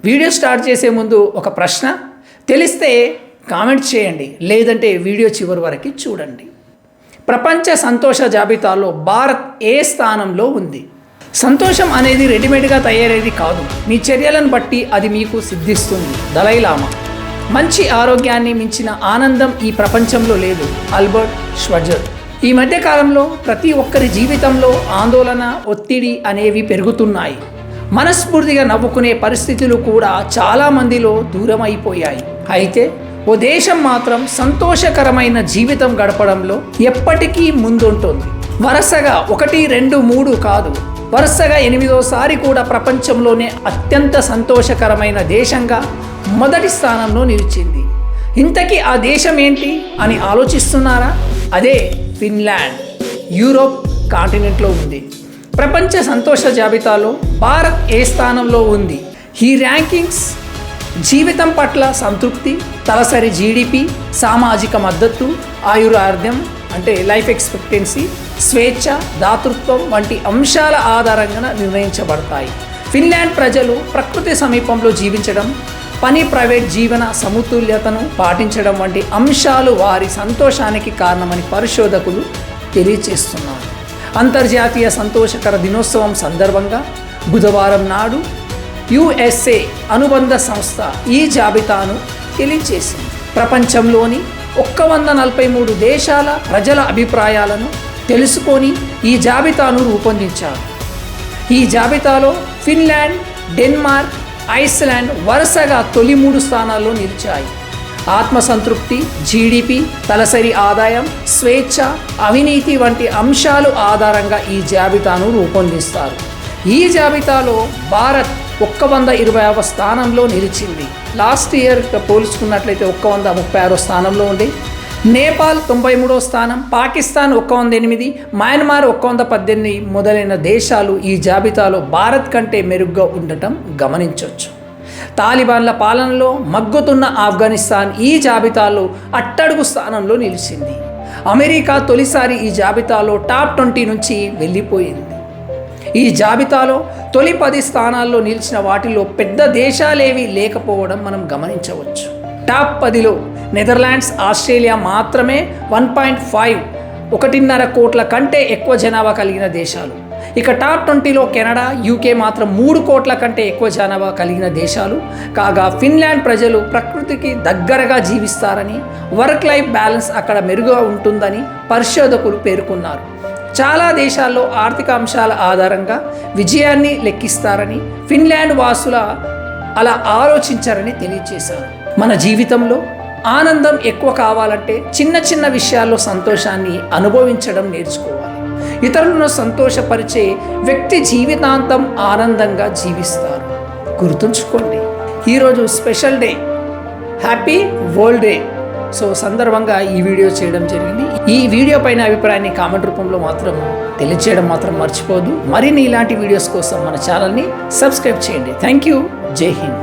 Video start చేసే ముందు ఒక ప్రశ్న, తెలిస్తే కామెంట్ చేయండి, లేదంటే వీడియో చివరి వరకు చూడండి. ప్రపంచ సంతోష జాబితాలో భారత్ ఏ స్థానంలో ఉంది? సంతోషం అనేది రెడీమేడ్గా తయారయ్యేది కాదు, మీ చర్యలను బట్టి అది మీకు సిద్ధిస్తుంది. దలైలామా. మంచి ఆరోగ్యాన్ని మించిన ఆనందం ఈ ప్రపంచంలో లేదు. ఆల్బర్ట్ ష్వైట్జర్. ఈ మధ్య కాలంలో ప్రతి ఒక్కరి జీవితంలో ఆందోళన, ఒత్తిడి అనేవి పెరుగుతున్నాయి. మనస్ఫూర్తిగా నవ్వుకునే పరిస్థితులు కూడా చాలామందిలో దూరం అయిపోయాయి. అయితే ఓ దేశం మాత్రం సంతోషకరమైన జీవితం గడపడంలో ఎప్పటికీ ముందుంటుంది. వరుసగా 1, 2, 3 కాదు, వరుసగా 8వసారి కూడా ప్రపంచంలోనే అత్యంత సంతోషకరమైన దేశంగా మొదటి స్థానంలో నిలిచింది. ఇంతకీ ఆ దేశం ఏంటి అని ఆలోచిస్తున్నారా? అదే ఫిన్లాండ్. యూరోప్ కాంటినెంట్లో ఉంది. ప్రపంచ సంతోష జాబితాలో భారత్ ఏ స్థానంలో ఉంది? ఈ ర్యాంకింగ్స్ జీవితం పట్ల సంతృప్తి, తలసరి జీడిపి, సామాజిక మద్దతు, ఆయురారోగ్యం అంటే లైఫ్ ఎక్స్పెక్టెన్సీ, స్వేచ్ఛ, దాతృత్వం వంటి అంశాల ఆధారంగా నిర్ణయించబడతాయి. ఫిన్లాండ్ ప్రజలు ప్రకృతి సమీపంలో జీవించడం, పని ప్రైవేట్ జీవన సమతుల్యతను పాటించడం వంటి అంశాలు వారి సంతోషానికి కారణమని పరిశోధకులు తెలియజేస్తున్నారు. అంతర్జాతీయ సంతోషకర దినోత్సవం సందర్భంగా బుధవారం నాడు USA అనుబంధ సంస్థ ఈ జాబితాను తెలియజేసింది. ప్రపంచంలోని 143 దేశాల ప్రజల అభిప్రాయాలను తెలుసుకొని ఈ జాబితాను రూపొందించారు. ఈ జాబితాలో ఫిన్లాండ్, డెన్మార్క్, ఐస్లాండ్ వరుసగా తొలి 3 స్థానాల్లో నిలిచాయి. ఆత్మసంతృప్తి, జీడిపి, తలసరి ఆదాయం, స్వేచ్ఛ, అవినీతి వంటి అంశాలు ఆధారంగా ఈ జాబితాను రూపొందిస్తారు. ఈ జాబితాలో భారత్ 126వ స్థానంలో నిలిచింది. లాస్ట్ ఇయర్ పోల్చుకున్నట్లయితే 136వ స్థానంలో ఉంది. నేపాల్ 93వ స్థానం, పాకిస్తాన్ 108, మయన్మార్ 118 మొదలైన దేశాలు ఈ జాబితాలో భారత్ కంటే మెరుగ్గా ఉండటం గమనించవచ్చు. తాలిబాన్ల పాలనలో మగ్గుతున్న ఆఫ్ఘనిస్తాన్ ఈ జాబితాలో అట్టడుగు స్థానంలో నిలిచింది. అమెరికా తొలిసారి ఈ జాబితాలో టాప్ 20 నుంచి వెళ్ళిపోయింది. ఈ జాబితాలో తొలి 10 స్థానాల్లో నిలిచిన వాటిలో పెద్ద దేశాలేవి లేకపోవడం మనం గమనించవచ్చు. టాప్ 10లో నెదర్లాండ్స్, ఆస్ట్రేలియా మాత్రమే 1.5 కోట్ల కంటే ఎక్కువ జనాభా కలిగిన దేశాలు. ఇక టాప్ 20లో కెనడా, UK మాత్రం 3 కోట్ల కంటే ఎక్కువ జనాభా కలిగిన దేశాలు. కాగా ఫిన్లాండ్ ప్రజలు ప్రకృతికి దగ్గరగా జీవిస్తారని, వర్క్ లైఫ్ బ్యాలెన్స్ అక్కడ మెరుగ్గా ఉంటుందని పరిశోధకులు పేర్కొన్నారు. చాలా దేశాల్లో ఆర్థిక అంశాల ఆధారంగా విజయాన్ని లెక్కిస్తారని, ఫిన్లాండ్ వాసుల అలా ఆలోచించారని తెలియజేశారు. మన జీవితంలో ఆనందం ఎక్కువ కావాలంటే చిన్న చిన్న విషయాల్లో సంతోషాన్ని అనుభవించడం నేర్చుకోవాలి. ఇతరులను సంతోషపరిచే వ్యక్తి జీవితాంతం ఆనందంగా జీవిస్తారు. గుర్తుంచుకోండి, ఈరోజు special day, happy world day. So సందర్భంగా ఈ వీడియో చేయడం జరిగింది. ఈ వీడియో పైన అభిప్రాయాన్ని కామెంట్ రూపంలో మాత్రం తెలియచేయడం మాత్రం మర్చిపోదు. మరిన్ని ఇలాంటి వీడియోస్ కోసం మన ఛానల్ని సబ్స్క్రైబ్ చేయండి. Thank you. జై హింద్.